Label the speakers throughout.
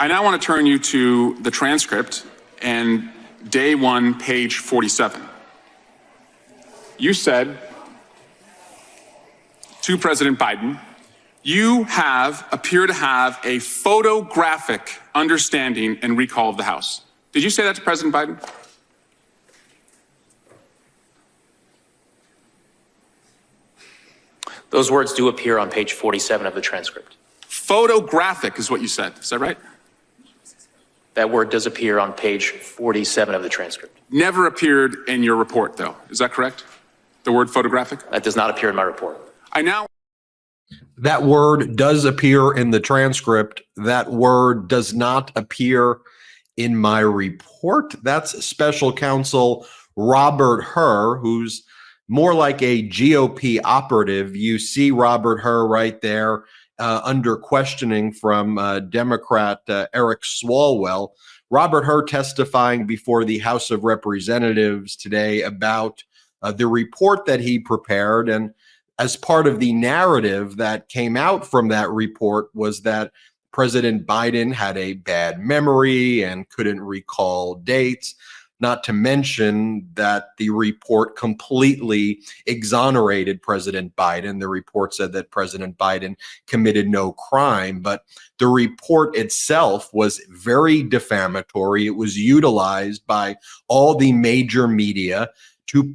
Speaker 1: I now want to turn you to the transcript and day 1, page 47. You said to President Biden, you appear to have a photographic understanding and recall of the House. Did you say that to President Biden?
Speaker 2: Those words do appear on page 47 of the transcript.
Speaker 1: Photographic is what you said. Is that right?
Speaker 2: That word does appear on page 47 of the transcript.
Speaker 1: Never appeared in your report, though. Is that correct? The word photographic?
Speaker 2: That does not appear in my report.
Speaker 3: That word does appear in the transcript. That word does not appear in my report. That's Special Counsel Robert Hur, who's more like a GOP operative. You see Robert Hur right there under questioning from Democrat Eric Swalwell. Robert Hur testifying before the House of Representatives today about the report that he prepared. And as part of the narrative that came out from that report was that President Biden had a bad memory and couldn't recall dates, not to mention that the report completely exonerated President Biden. The report said that President Biden committed no crime, but the report itself was very defamatory. It was utilized by all the major media to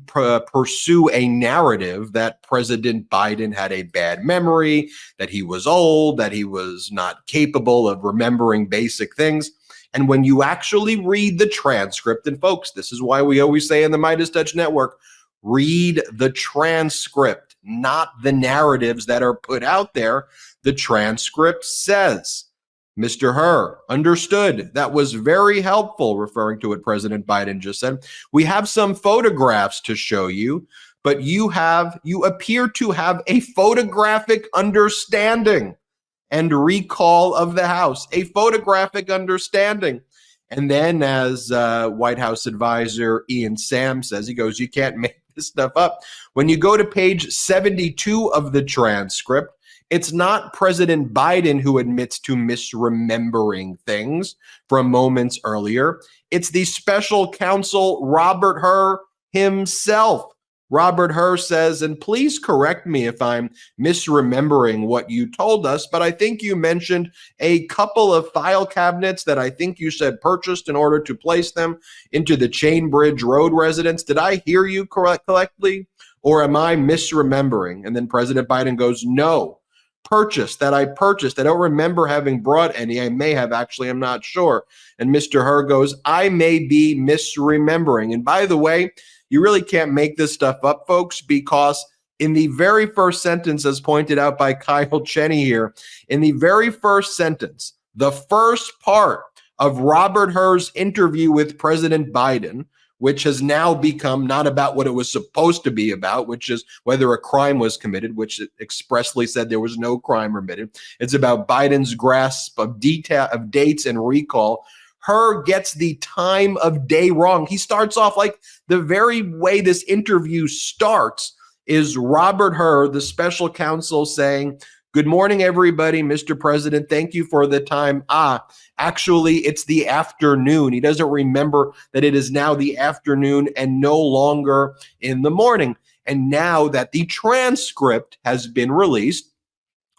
Speaker 3: pursue a narrative that President Biden had a bad memory, that he was old, that he was not capable of remembering basic things. And when you actually read the transcript, and folks, this is why we always say in the MeidasTouch Network, read the transcript, not the narratives that are put out there. The transcript says, Mr. Hur, understood. That was very helpful, referring to what President Biden just said. We have some photographs to show you, but you appear to have a photographic understanding and recall of the House, a photographic understanding. And then as White House advisor Ian Sham says, he goes, you can't make this stuff up. When you go to page 72 of the transcript, it's not President Biden who admits to misremembering things from moments earlier. It's the Special Counsel Robert Hur himself. Robert Hur says, and please correct me if I'm misremembering what you told us, but I think you mentioned a couple of file cabinets that I think you said purchased in order to place them into the Chainbridge Road residence. Did I hear you correctly, or am I misremembering? And then President Biden goes, no. That I purchased. I don't remember having brought any. I may have, actually, I'm not sure. And Mr. Hur goes, I may be misremembering. And by the way, you really can't make this stuff up, folks, because in the very first sentence, as pointed out by Kyle Cheney here, in the very first sentence, the first part of Robert Hur's interview with President Biden, which has now become not about what it was supposed to be about, which is whether a crime was committed, which it expressly said there was no crime committed. It's about Biden's grasp of detail, of dates and recall. Hur gets the time of day wrong. He starts off like the very way this interview starts is Robert Hur, the special counsel, saying, good morning, everybody. Mr. President, thank you for the time. Actually, it's the afternoon. He doesn't remember that it is now the afternoon and no longer in the morning. And now that the transcript has been released,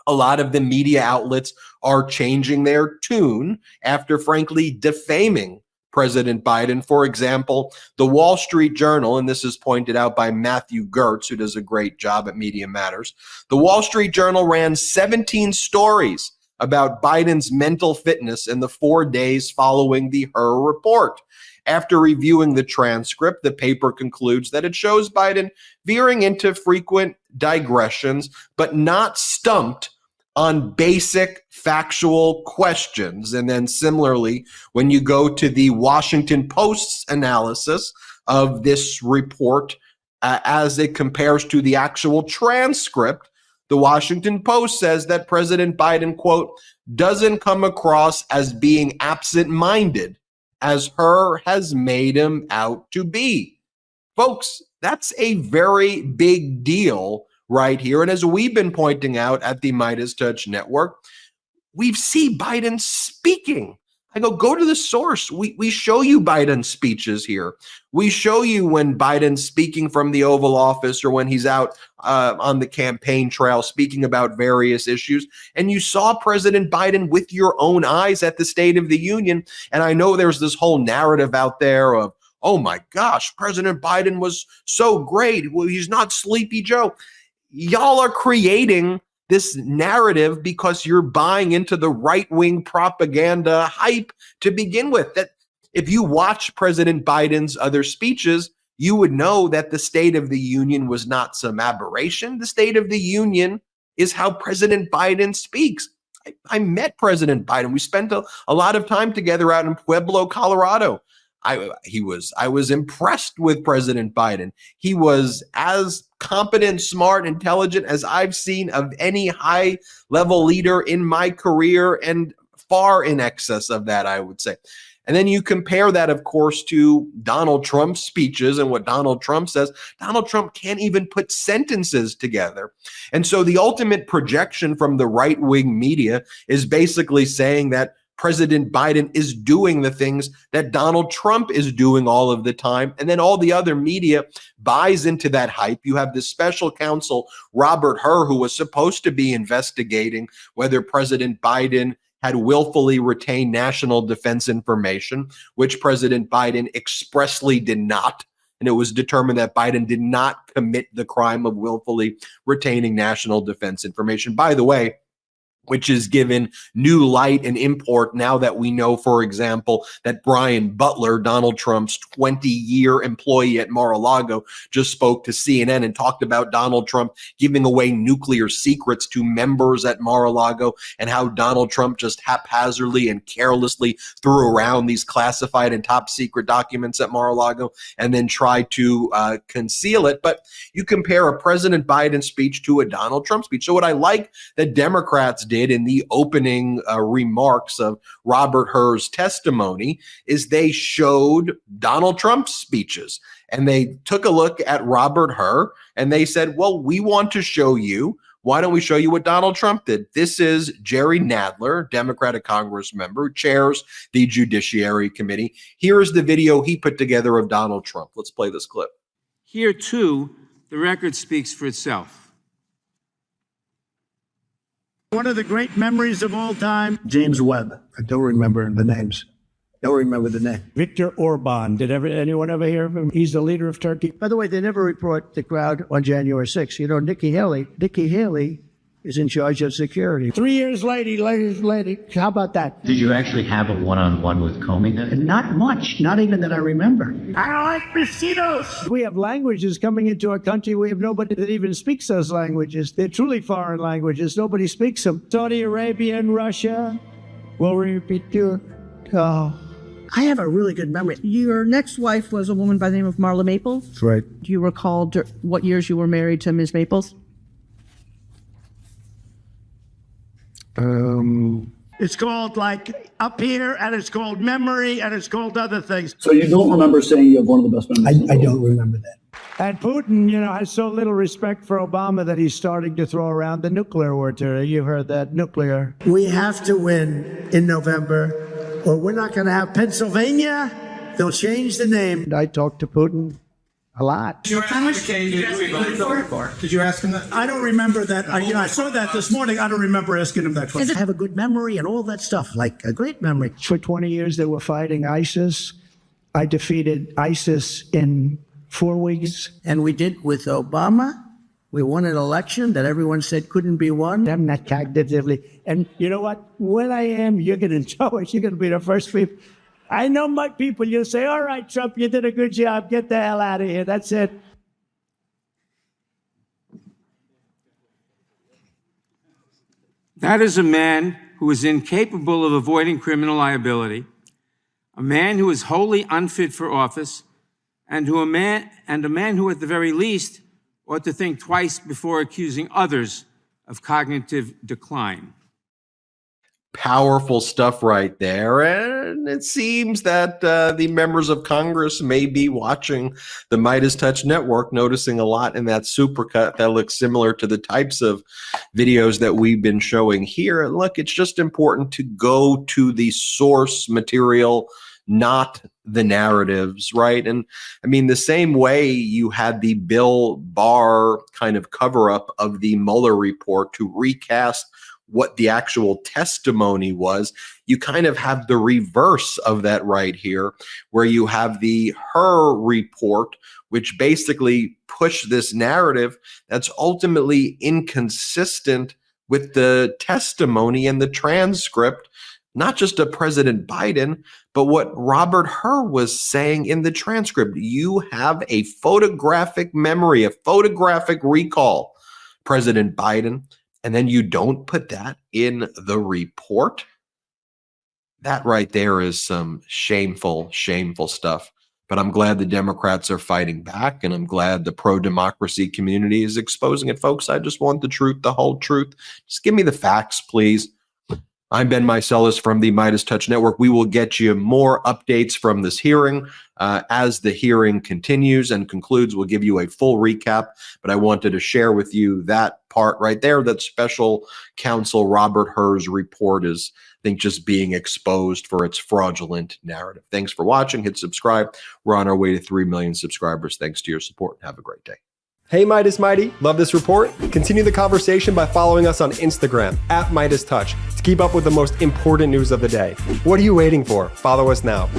Speaker 3: a lot of the media outlets are changing their tune after, frankly, defaming President Biden. For example, the Wall Street Journal, and this is pointed out by Matthew Gertz, who does a great job at Media Matters. The Wall Street Journal ran 17 stories about Biden's mental fitness in the 4 days following the Hur report. After reviewing the transcript, the paper concludes that it shows Biden veering into frequent digressions, but not stumped on basic factual questions. And then similarly, when you go to the Washington Post's analysis of this report as it compares to the actual transcript, the Washington Post says that President Biden, quote, doesn't come across as being absent-minded as Hur has made him out to be. Folks, that's a very big deal right here. And as we've been pointing out at the MeidasTouch Network, we see Biden speaking I go to the source. We show you Biden's speeches here. We show you when Biden's speaking from the Oval Office or when he's out on the campaign trail speaking about various issues. And you saw President Biden with your own eyes at the State of the Union. And I know there's this whole narrative out there of, oh my gosh, President Biden was so great. Well, he's not Sleepy Joe. Y'all are creating this narrative because you're buying into the right-wing propaganda hype to begin with. That if you watch President Biden's other speeches, you would know that the State of the Union was not some aberration. The State of the Union is how President Biden speaks. I met President Biden. We spent a lot of time together out in Pueblo, Colorado. I was impressed with President Biden. He was as competent, smart, intelligent as I've seen of any high-level leader in my career, and far in excess of that, I would say. And then you compare that, of course, to Donald Trump's speeches and what Donald Trump says. Donald Trump can't even put sentences together. And so the ultimate projection from the right-wing media is basically saying that President Biden is doing the things that Donald Trump is doing all of the time. And then all the other media buys into that hype. You have this special counsel, Robert Hur, who was supposed to be investigating whether President Biden had willfully retained national defense information, which President Biden expressly did not. And it was determined that Biden did not commit the crime of willfully retaining national defense information. By the way, which is given new light and import now that we know, for example, that Brian Butler, Donald Trump's 20-year employee at Mar-a-Lago, just spoke to CNN and talked about Donald Trump giving away nuclear secrets to members at Mar-a-Lago and how Donald Trump just haphazardly and carelessly threw around these classified and top secret documents at Mar-a-Lago and then tried to conceal it. But you compare a President Biden speech to a Donald Trump speech. So what I like that Democrats did in the opening remarks of Robert Hur's testimony is they showed Donald Trump's speeches, and they took a look at Robert Hur and they said, well, we want to show you. Why don't we show you what Donald Trump did? This is Jerry Nadler, Democratic Congress member, who chairs the Judiciary Committee. Here is the video he put together of Donald Trump. Let's play this clip.
Speaker 4: Here, too, the record speaks for itself.
Speaker 5: One of the great memories of all time, James Webb. I don't remember the names. Don't remember the name.
Speaker 6: Viktor Orban. Did anyone ever hear of him? He's the leader of Turkey.
Speaker 5: By the way, they never report the crowd on January 6th. You know, Nikki Haley is in charge of security.
Speaker 6: 3 years later, how about that?
Speaker 7: Did you actually have a one-on-one with Comey then?
Speaker 5: Not much, not even that I remember.
Speaker 6: I like mosquitoes. We have languages coming into our country. We have nobody that even speaks those languages. They're truly foreign languages. Nobody speaks them. Saudi Arabia and Russia will repeat your... Oh.
Speaker 5: I have a really good memory.
Speaker 8: Your next wife was a woman by the name of Marla Maples.
Speaker 5: That's right.
Speaker 8: Do you recall what years you were married to Ms. Maples?
Speaker 5: It's called like Up Here, and it's called Memory, and it's called other things.
Speaker 9: So you don't remember saying you have one of the best memories?
Speaker 5: I don't remember that.
Speaker 6: And Putin, has so little respect for Obama that he's starting to throw around the nuclear word. You've heard that, nuclear.
Speaker 5: We have to win in November, or we're not going to have Pennsylvania. They'll change the name.
Speaker 6: I talked to Putin a lot.
Speaker 10: Did you ask him that? I don't remember that. I saw that this morning. I don't remember asking him that question.
Speaker 5: I have a good memory and all that stuff, like a great memory.
Speaker 6: For 20 years, they were fighting ISIS. I defeated ISIS in 4 weeks.
Speaker 5: And we did with Obama. We won an election that everyone said couldn't be won.
Speaker 6: I'm not cognitively. And you know what? When I am, you're going to know it. You're going to be the first people. I know my people. You'll say, all right, Trump, you did a good job. Get the hell out of here. That's it.
Speaker 4: That is a man who is incapable of avoiding criminal liability, a man who is wholly unfit for office, and a man who, at the very least, ought to think twice before accusing others of cognitive decline.
Speaker 3: Powerful stuff right there. And it seems that the members of Congress may be watching the MeidasTouch network, noticing a lot in that supercut that looks similar to the types of videos that we've been showing here. And look, it's just important to go to the source material, not the narratives, right? And I mean, the same way you had the Bill Barr kind of cover up of the Mueller report to recast what the actual testimony was, you kind of have the reverse of that right here, where you have the Hur report, which basically pushed this narrative that's ultimately inconsistent with the testimony and the transcript, not just of President Biden, but what Robert Hur was saying in the transcript. You have a photographic memory, a photographic recall, President Biden, and then you don't put that in the report. That right there is some shameful, shameful stuff. But I'm glad the Democrats are fighting back, and I'm glad the pro-democracy community is exposing it. Folks, I just want the truth, the whole truth. Just give me the facts, please. I'm Ben Meiselas from the MeidasTouch Network. We will get you more updates from this hearing. As the hearing continues and concludes, we'll give you a full recap, but I wanted to share with you that part right there, that Special Counsel Robert Hur's report is, I think, just being exposed for its fraudulent narrative. Thanks for watching. Hit subscribe. We're on our way to 3 million subscribers. Thanks to your support. Have a great day.
Speaker 11: Hey Midas Mighty, love this report? Continue the conversation by following us on Instagram @MeidasTouch to keep up with the most important news of the day. What are you waiting for? Follow us now.